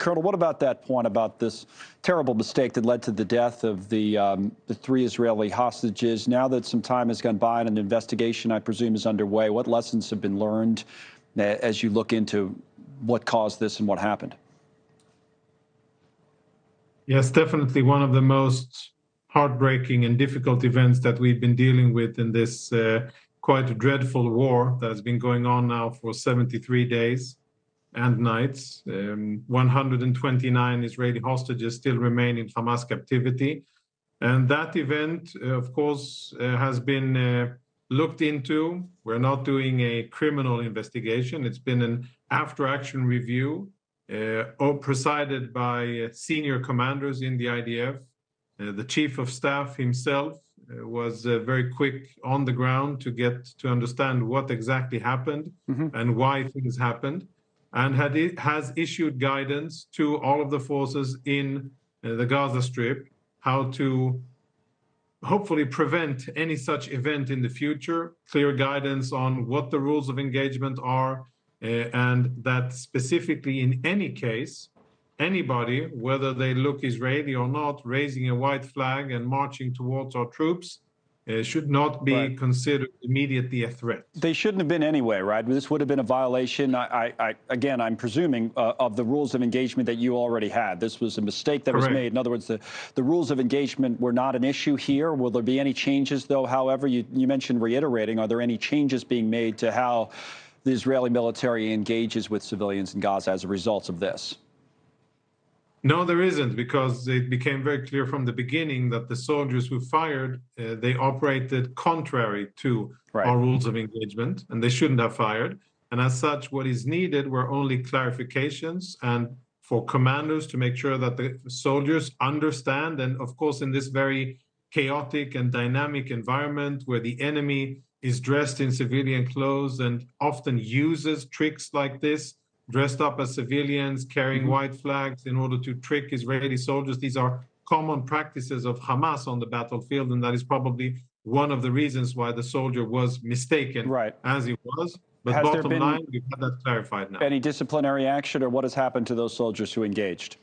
Colonel, what about that point about this terrible mistake that led to the death of the 3 Israeli hostages? Now that some time has gone by and an investigation, I presume, is underway, what lessons have been learned as you look into what caused this and what happened? Yes, definitely one of the most heartbreaking and difficult events that we've been dealing with in this quite dreadful war that has been going on now for 73 days and nights. 129 Israeli hostages still remain in Hamas captivity. And that event, of course, has been looked into. We're not doing a criminal investigation. It's been an after-action review presided by senior commanders in the IDF. The chief of staff himself was very quick on the ground to understand what exactly happened and why things happened, and has issued guidance to all of the forces in the Gaza Strip how to hopefully prevent any such event in the future, clear guidance on what the rules of engagement are, and that specifically in any case, anybody, whether they look Israeli or not, raising a white flag and marching towards our troops should not be considered immediately a threat. They shouldn't have been anyway, right? This would have been a violation, again, I'm presuming, of the rules of engagement that you already had. This was a mistake that was made. In other words, the rules of engagement were not an issue here. Will there be any changes, though? However, you mentioned reiterating, are there any changes being made to how the Israeli military engages with civilians in Gaza as a result of this? No, there isn't, because it became very clear from the beginning that the soldiers who fired, they operated contrary to our rules of engagement, and they shouldn't have fired. And as such, what is needed were only clarifications and for commanders to make sure that the soldiers understand. And of course, in this very chaotic and dynamic environment where the enemy is dressed in civilian clothes and often uses tricks like this, dressed up as civilians, carrying white flags in order to trick Israeli soldiers. These are common practices of Hamas on the battlefield, and that is probably one of the reasons why the soldier was mistaken as he was. But bottom line, we've had that clarified now. Any disciplinary action, or what has happened to those soldiers who engaged?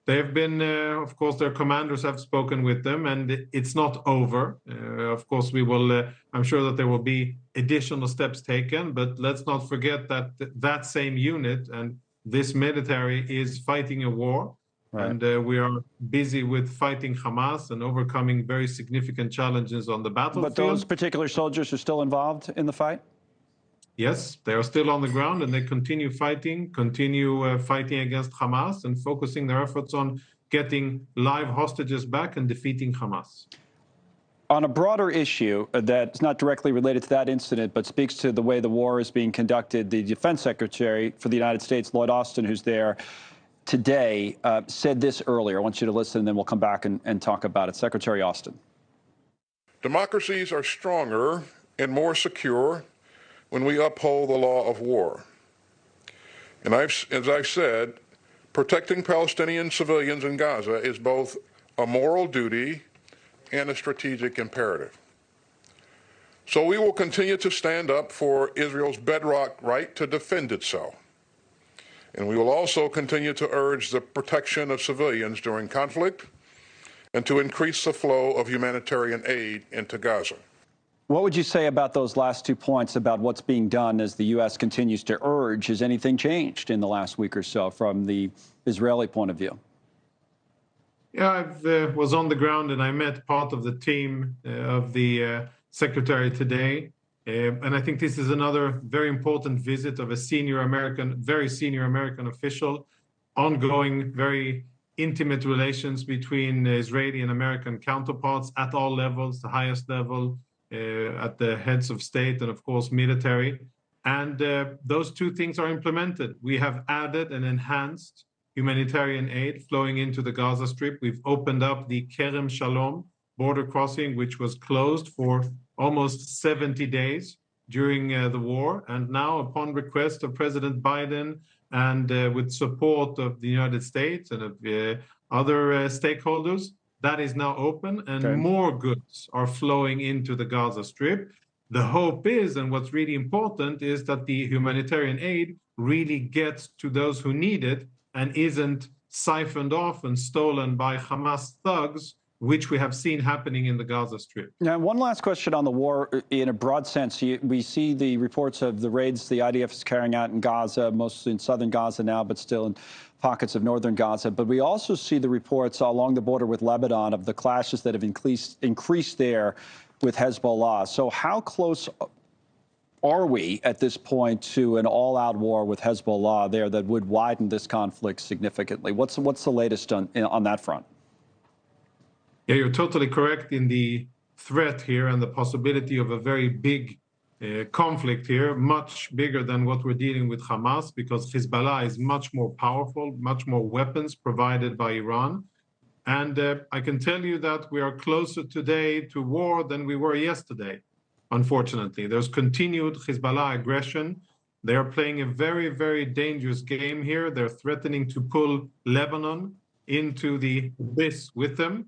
They've been, of course, their commanders have spoken with them, and it's not over. Of course, we will, I'm sure that there will be additional steps taken, but let's not forget that that same unit and this military is fighting a war, and we are busy with fighting Hamas and overcoming very significant challenges on the battlefield. But those particular soldiers are still involved in the fight? Yes, they are still on the ground, and they continue fighting against Hamas and focusing their efforts on getting live hostages back and defeating Hamas. On a broader issue that's not directly related to that incident, but speaks to the way the war is being conducted, the Defense Secretary for the United States, Lloyd Austin, who's there today, said this earlier. I want you to listen, and then we'll come back and talk about it. Secretary Austin. Democracies are stronger and more secure when we uphold the law of war. And as I've said, protecting Palestinian civilians in Gaza is both a moral duty and a strategic imperative. So we will continue to stand up for Israel's bedrock right to defend itself. And we will also continue to urge the protection of civilians during conflict and to increase the flow of humanitarian aid into Gaza. What would you say about those last 2 points about what's being done as the U.S. continues to urge? Has anything changed in the last week or so from the Israeli point of view? Yeah, I was on the ground and I met part of the team of the secretary today. And I think this is another very important visit of a very senior American official, ongoing, very intimate relations between Israeli and American counterparts at all levels, the highest level, at the heads of state and, of course, military. And those two things are implemented. We have added and enhanced humanitarian aid flowing into the Gaza Strip. We've opened up the Kerem Shalom border crossing, which was closed for almost 70 days during the war. And now, upon request of President Biden and with support of the United States and of other stakeholders, that is now open, and more goods are flowing into the Gaza Strip. The hope is, and what's really important, is that the humanitarian aid really gets to those who need it and isn't siphoned off and stolen by Hamas thugs, which we have seen happening in the Gaza Strip. Now, one last question on the war in a broad sense. We see the reports of the raids the IDF is carrying out in Gaza, mostly in southern Gaza now, but still in pockets of northern Gaza. But we also see the reports along the border with Lebanon of the clashes that have increased there with Hezbollah. So how close are we at this point to an all-out war with Hezbollah there that would widen this conflict significantly? What's the latest on that front? Yeah, you're totally correct in the threat here and the possibility of a very big conflict here, much bigger than what we're dealing with Hamas, because Hezbollah is much more powerful, much more weapons provided by Iran. And I can tell you that we are closer today to war than we were yesterday, unfortunately. There's continued Hezbollah aggression. They are playing a very, very dangerous game here. They're threatening to pull Lebanon into the abyss with them.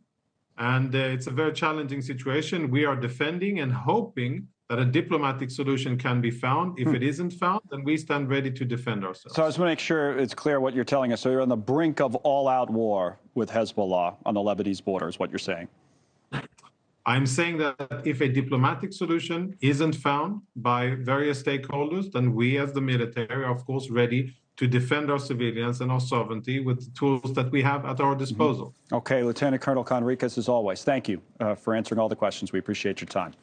And it's a very challenging situation. We are defending and hoping that a diplomatic solution can be found. If it isn't found, then we stand ready to defend ourselves. So I just want to make sure it's clear what you're telling us. So you're on the brink of all-out war with Hezbollah on the Lebanese border is what you're saying. I'm saying that if a diplomatic solution isn't found by various stakeholders, then we as the military are, of course, ready to defend our civilians and our sovereignty with the tools that we have at our disposal. Okay, Lieutenant Colonel Conricus, as always, thank you for answering all the questions. We appreciate your time.